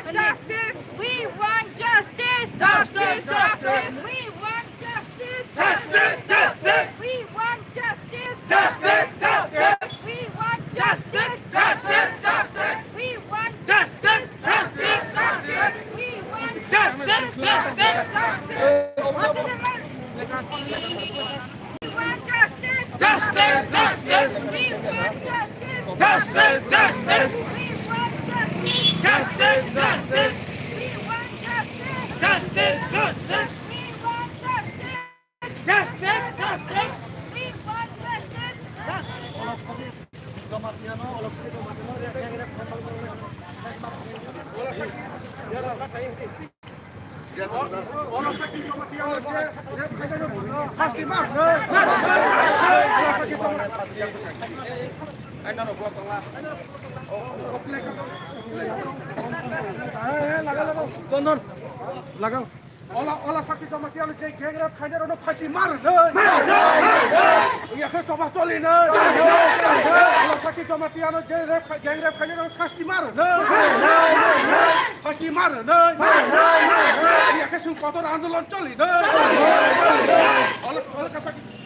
Justice! We want justice! Justice! Justice! We want justice! Justice! Justice! We want justice! Justice! Justice! We want justice! Justice! Justice! We want justice! Justice! Justice! We want justice! Justice! Justice! We want justice! Justice! Justice! We want justice! Justice! Justice! We want justice! Justice! Justice! We want justice! Justice! Justice! We want justice! Justice! Justice! We want Tonton, laga. Olah sakit sama tiada cek gengrab kajar orang pasti marah. Iya ke coba solin. Olah sakit sama tiada gengrab kajar orang pasti marah. Pasti marah. Iya ke sumpah orang andulan coli. Olah kasih.